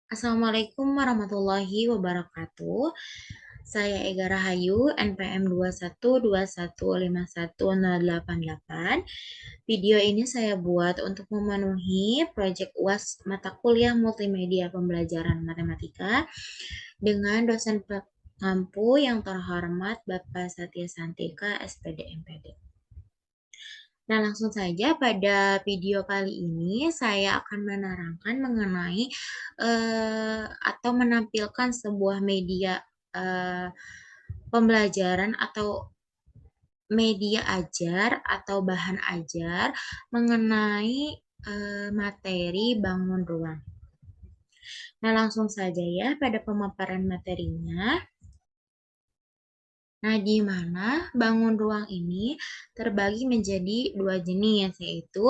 Assalamualaikum warahmatullahi wabarakatuh. Saya Ega Rahayu, NPM 212151088. Video ini saya buat untuk memenuhi proyek UAS mata kuliah multimedia pembelajaran matematika dengan dosen pengampu yang terhormat Bapak Satya Santika, SPD MPD. Nah, langsung saja pada video kali ini saya akan menerangkan mengenai atau menampilkan sebuah media eh, pembelajaran atau media ajar atau bahan ajar mengenai materi bangun ruang. Nah, langsung saja ya pada pemaparan materinya. Nah, di mana bangun ruang ini terbagi menjadi dua jenis, yaitu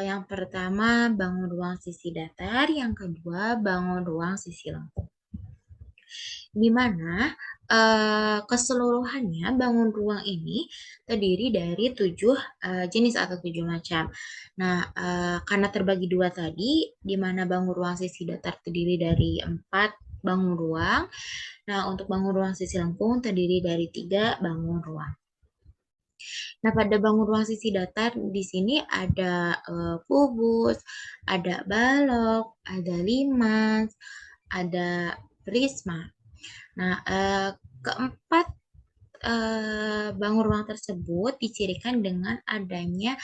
yang pertama bangun ruang sisi datar, yang kedua bangun ruang sisi lengkung. Di mana keseluruhannya bangun ruang ini terdiri dari 7 jenis atau 7 macam. Nah, karena terbagi dua tadi, di mana bangun ruang sisi datar terdiri dari 4 bangun ruang. Nah, untuk bangun ruang sisi lengkung terdiri dari 3 bangun ruang. Nah, pada bangun ruang sisi datar di sini ada kubus, ada balok, ada limas, ada prisma. Nah, keempat bangun ruang tersebut dicirikan dengan adanya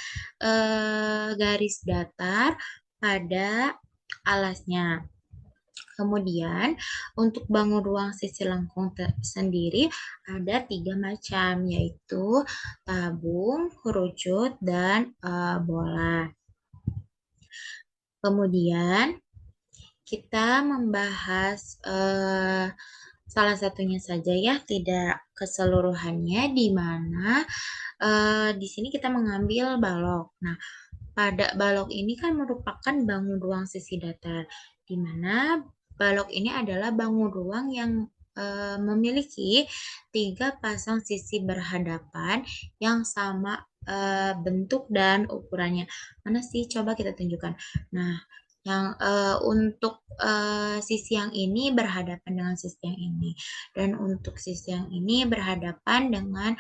garis datar pada alasnya. Kemudian untuk bangun ruang sisi lengkung sendiri ada 3 macam, yaitu tabung, kerucut, dan bola. Kemudian kita membahas salah satunya saja ya, tidak keseluruhannya, di mana di sini kita mengambil balok. Nah, pada balok ini kan merupakan bangun ruang sisi datar, di mana balok ini adalah bangun ruang yang memiliki 3 pasang sisi berhadapan yang sama bentuk dan ukurannya. Mana sih? Coba kita tunjukkan. Nah, yang untuk sisi yang ini berhadapan dengan sisi yang ini, dan untuk sisi yang ini berhadapan dengan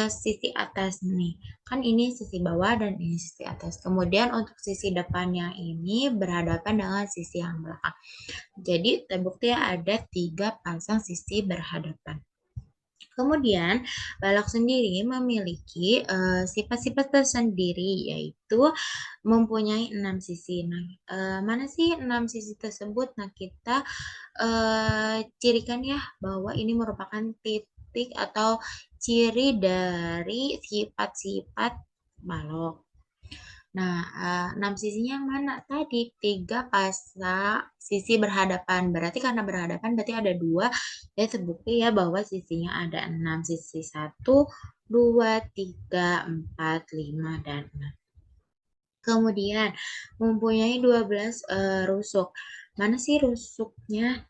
sisi atas nih. Kan ini sisi bawah dan ini sisi atas. Kemudian untuk sisi depannya ini berhadapan dengan sisi yang belakang. Jadi terbukti ada 3 pasang sisi berhadapan. Kemudian balok sendiri memiliki sifat-sifat tersendiri, yaitu mempunyai 6 sisi. Nah, mana sih 6 sisi tersebut? Nah, kita cirikan ya bahwa ini merupakan titik atau ciri dari sifat-sifat balok. Nah, 6 sisinya yang mana? Tadi 3 pasang sisi berhadapan. Berarti karena berhadapan berarti ada 2. Ya terbukti ya bahwa sisinya ada 6. Sisi 1, 2, 3, 4, 5, dan 6. Kemudian mempunyai 12 rusuk. Mana sih rusuknya?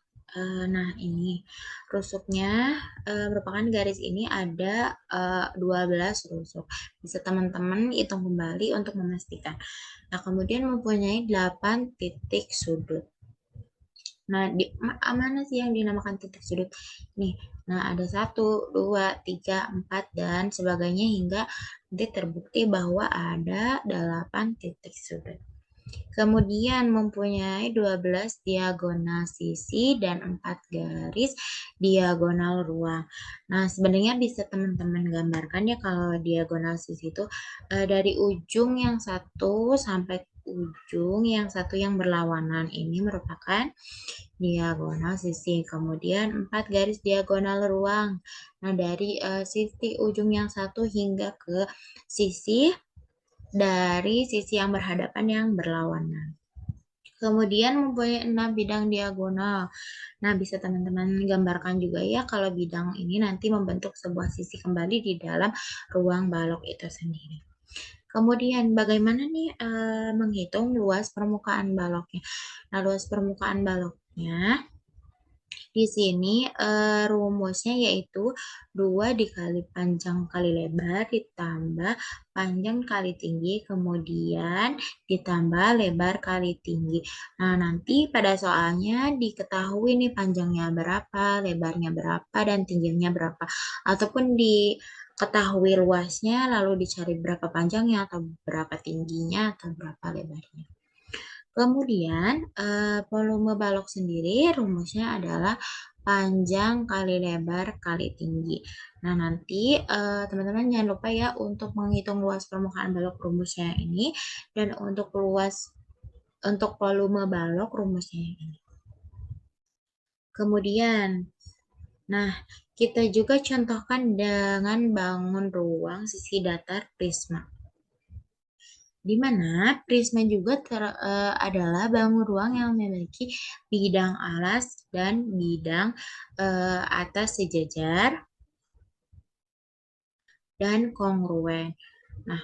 Nah, ini rusuknya merupakan garis ini ada 12 rusuk. Bisa teman-teman hitung kembali untuk memastikan. Nah, kemudian mempunyai 8 titik sudut. Nah, mana sih yang dinamakan titik sudut? Nih, nah ada 1, 2, 3, 4, dan sebagainya hingga nanti terbukti bahwa ada 8 titik sudut. Kemudian mempunyai 12 diagonal sisi dan 4 garis diagonal ruang. Nah, sebenarnya bisa teman-teman gambarkan ya kalau diagonal sisi itu dari ujung yang satu sampai ujung yang satu yang berlawanan. Ini merupakan diagonal sisi. Kemudian 4 garis diagonal ruang. Nah, dari sisi ujung yang satu hingga ke sisi dari sisi yang berhadapan yang berlawanan. Kemudian mempunyai 6 bidang diagonal. Nah, bisa teman-teman gambarkan juga ya kalau bidang ini nanti membentuk sebuah sisi kembali di dalam ruang balok itu sendiri. Kemudian bagaimana nih menghitung luas permukaan baloknya? Nah, luas permukaan baloknya Di sini rumusnya yaitu 2 dikali panjang kali lebar ditambah panjang kali tinggi kemudian ditambah lebar kali tinggi. Nah, nanti pada soalnya diketahui nih panjangnya berapa, lebarnya berapa, dan tingginya berapa. Ataupun diketahui luasnya lalu dicari berapa panjangnya atau berapa tingginya atau berapa lebarnya. Kemudian, volume balok sendiri rumusnya adalah panjang kali lebar kali tinggi. Nah, nanti teman-teman jangan lupa ya untuk menghitung luas permukaan balok rumusnya ini dan untuk volume balok rumusnya ini. Kemudian, nah kita juga contohkan dengan bangun ruang sisi datar prisma. Di mana prisma juga adalah bangun ruang yang memiliki bidang alas dan bidang atas sejajar dan kongruen. Nah,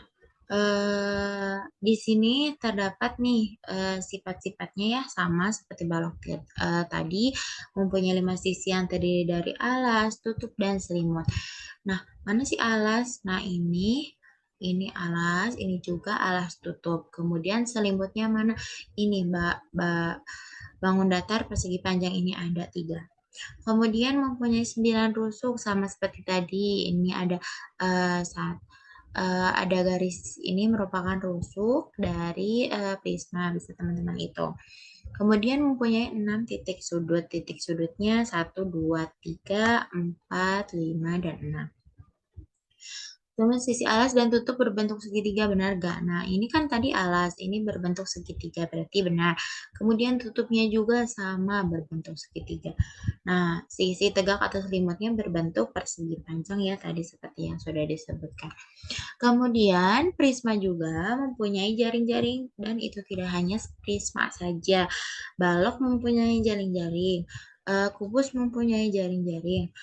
di sini terdapat nih sifat-sifatnya ya sama seperti balok tadi, mempunyai 5 sisi yang terdiri dari alas, tutup, dan selimut. Nah, mana sih alas? Nah, ini alas, ini juga alas tutup. Kemudian selimutnya mana? Ini bangun datar persegi panjang ini ada 3. Kemudian mempunyai 9 rusuk sama seperti tadi. Ini ada garis ini merupakan rusuk dari prisma, bisa teman-teman hitung. Kemudian mempunyai 6 titik sudut. Titik sudutnya 1, 2, 3, 4, 5, dan 6. Kemudian sisi alas dan tutup berbentuk segitiga, benar gak? Nah, ini kan tadi alas, ini berbentuk segitiga, berarti benar. Kemudian tutupnya juga sama berbentuk segitiga. Nah, sisi tegak atau selimutnya berbentuk persegi panjang ya, tadi seperti yang sudah disebutkan. Kemudian prisma juga mempunyai jaring-jaring dan itu tidak hanya prisma saja. Balok mempunyai jaring-jaring, kubus mempunyai jaring-jaring.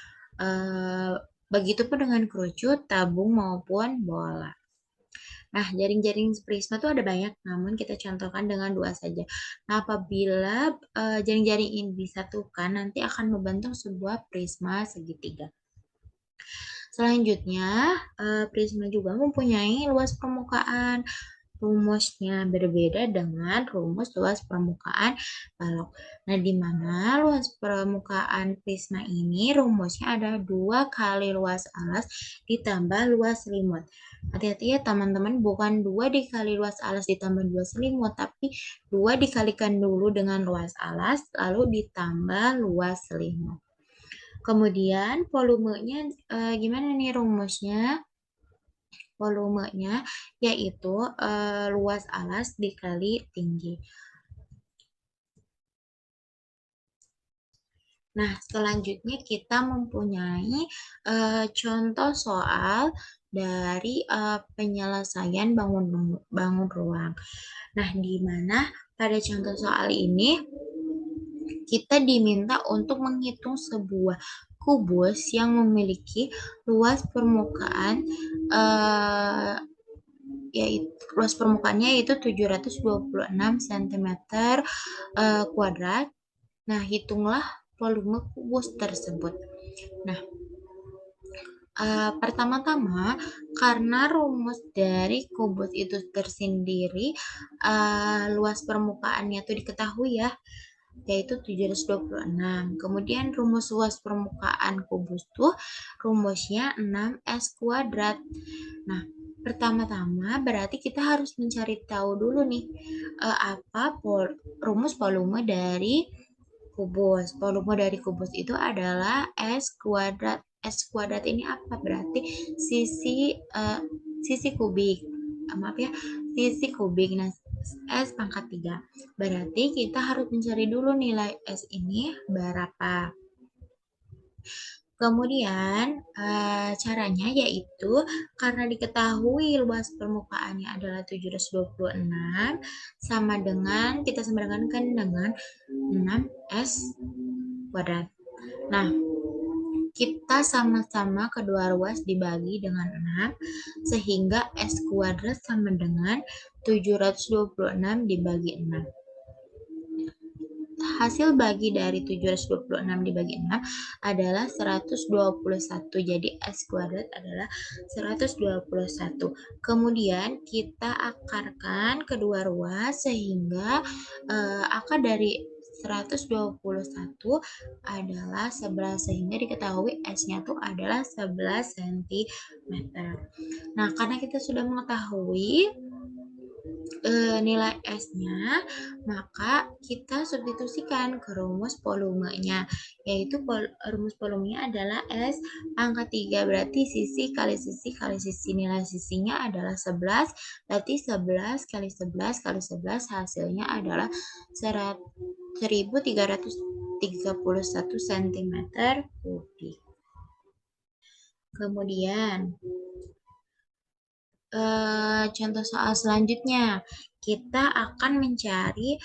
Begitupun dengan kerucut, tabung maupun bola. Nah, jaring-jaring prisma itu ada banyak, namun kita contohkan dengan 2 saja. Nah, apabila jaring-jaring ini disatukan, nanti akan membentuk sebuah prisma segitiga. Selanjutnya, prisma juga mempunyai luas permukaan. Rumusnya berbeda dengan rumus luas permukaan balok. Nah, di mana luas permukaan prisma ini rumusnya ada 2 kali luas alas ditambah luas selimut. Hati-hati ya teman-teman, bukan 2 dikali luas alas ditambah 2 selimut, tapi 2 dikalikan dulu dengan luas alas, lalu ditambah luas selimut. Kemudian volumenya gimana nih rumusnya? Volumenya yaitu luas alas dikali tinggi. Nah, selanjutnya kita mempunyai contoh soal dari penyelesaian bangun ruang. Nah, di mana pada contoh soal ini kita diminta untuk menghitung sebuah kubus yang memiliki luas permukaan yaitu luas permukaannya yaitu 726 cm kuadrat. Nah, hitunglah volume kubus tersebut. Nah, pertama-tama karena rumus dari kubus itu tersendiri luas permukaannya itu diketahui ya, yaitu 726. Kemudian rumus luas permukaan kubus tuh rumusnya 6S kuadrat. Nah, pertama-tama berarti kita harus mencari tahu dulu nih apa rumus volume dari kubus. Volume dari kubus itu adalah S kuadrat. S kuadrat ini apa? Berarti sisi kubik. Maaf ya, sisi kubik. Nah, S pangkat 3. Berarti kita harus mencari dulu nilai S ini berapa. Kemudian caranya yaitu karena diketahui luas permukaannya adalah 726 sama dengan kita samakan dengan 6S kuadrat. Nah, kita sama-sama kedua ruas dibagi dengan 6 sehingga S kuadrat sama dengan 726 dibagi 6. hasil bagi dari 726 dibagi 6 adalah 121. Jadi S kuadrat adalah 121. Kemudian kita akarkan kedua ruas sehingga akar dari 121 adalah 11 sehingga diketahui S-nya tuh adalah 11 cm. Nah, karena kita sudah mengetahui nilai S-nya, maka kita substitusikan ke rumus volumenya, yaitu rumus volumenya adalah S pangkat 3, berarti sisi kali sisi kali sisi, nilai sisinya adalah 11, berarti 11 kali 11 kali 11 hasilnya adalah 1331 cm kubik. Kemudian contoh soal selanjutnya, kita akan mencari,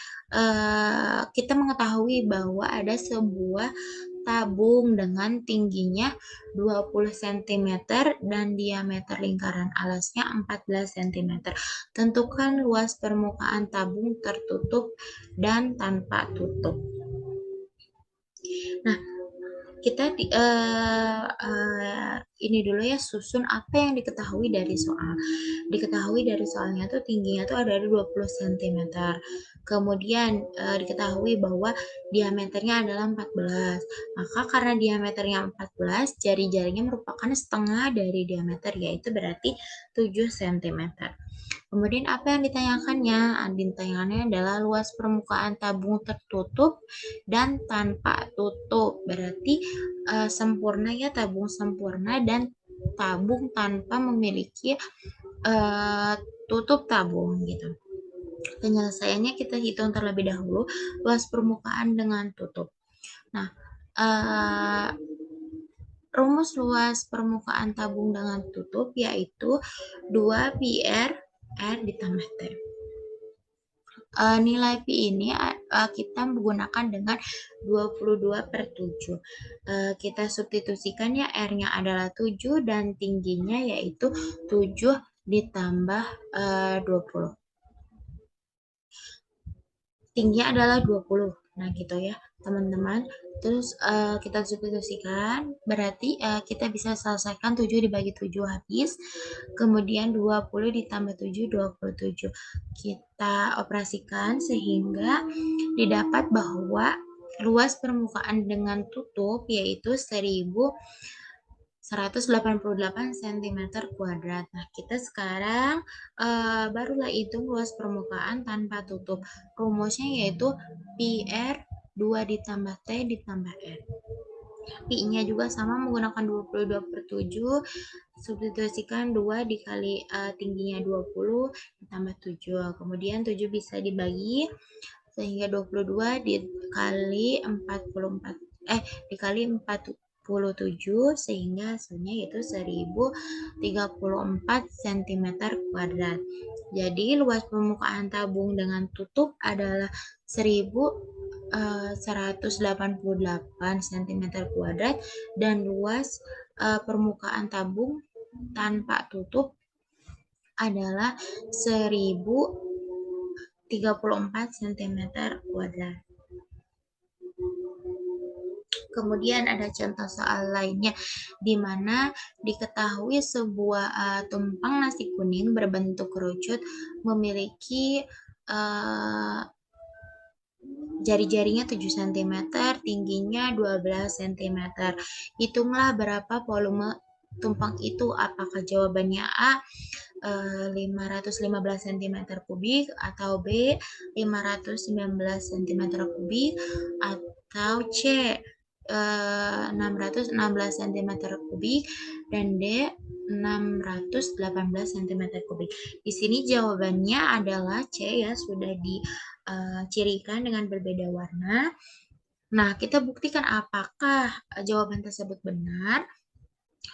kita mengetahui bahwa ada sebuah tabung dengan tingginya 20 cm dan diameter lingkaran alasnya 14 cm. Tentukan luas permukaan tabung tertutup dan tanpa tutup. Nah, kita ini dulu ya, susun apa yang diketahui dari soal. Diketahui dari soalnya tuh tingginya tuh ada 20 cm. Kemudian diketahui bahwa diameternya adalah 14. Maka karena diameternya 14, jari-jarinya merupakan setengah dari diameter, yaitu berarti 7 cm. Kemudian apa yang ditanyakannya? Ditanyakannya adalah luas permukaan tabung tertutup dan tanpa tutup. Berarti sempurna ya, tabung sempurna dan tabung tanpa memiliki tutup tabung gitu. Penyelesaiannya kita hitung terlebih dahulu luas permukaan dengan tutup. Nah, rumus luas permukaan tabung dengan tutup yaitu 2 pi R ditambah T. Nilai pi ini kita menggunakan dengan 22/7. Kita substitusikan ya, R-nya adalah 7 dan tingginya yaitu 7 ditambah 20. Tingginya adalah 20. Nah, gitu ya, teman-teman. Terus kita substitusikan, berarti kita bisa selesaikan 7 dibagi 7 habis. Kemudian 20 ditambah 7, 27. Kita operasikan sehingga didapat bahwa luas permukaan dengan tutup yaitu 1188 cm kuadrat. Nah, kita sekarang barulah hitung luas permukaan tanpa tutup. Rumusnya yaitu pi R 2 ditambah T ditambah R. Pi-nya juga sama menggunakan 22/7. Substitusikan 2 dikali tingginya 20 ditambah 7. Kemudian 7 bisa dibagi sehingga 22 dikali 44 dikali 47 sehingga hasilnya yaitu 1034 cm kuadrat. Jadi luas permukaan tabung dengan tutup adalah 1188 cm kuadrat dan luas permukaan tabung tanpa tutup adalah 1034 cm kuadrat. Kemudian ada contoh soal lainnya di mana diketahui sebuah tumpang nasi kuning berbentuk kerucut memiliki jari-jarinya 7 cm, tingginya 12 cm. Hitunglah berapa volume tumpang itu. Apakah jawabannya A 515 cm kubik atau B 519 cm kubik atau C 616 cm kubik dan D 618 cm kubik. Di sini jawabannya adalah C ya, sudah dicirikan dengan berbeda warna. Nah, kita buktikan apakah jawaban tersebut benar.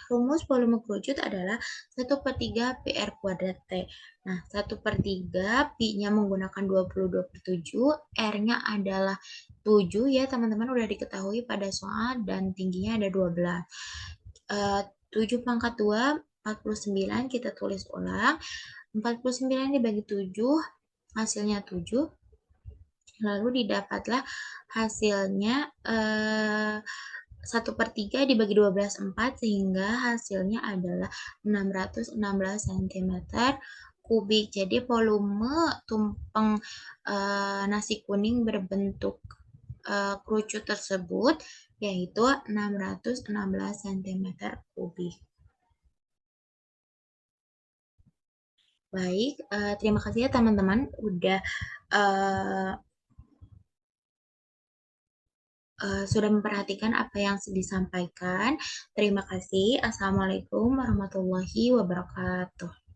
Rumus volume kerucut adalah 1/3 PR kuadrat T. Nah, 1/3 Pi-nya menggunakan 22/7, R-nya adalah 7 ya teman-teman, udah diketahui pada soal dan tingginya ada 12. 7 pangkat 2, 49, kita tulis ulang. 49 dibagi 7, hasilnya 7. Lalu didapatlah hasilnya 1/3 dibagi 12/4 sehingga hasilnya adalah 616 cm kubik. Jadi volume tumpeng nasi kuning berbentuk kerucut tersebut yaitu 616 cm kubik. Baik, terima kasih ya teman-teman udah uh, sudah memperhatikan apa yang disampaikan. Terima kasih. Assalamualaikum warahmatullahi wabarakatuh.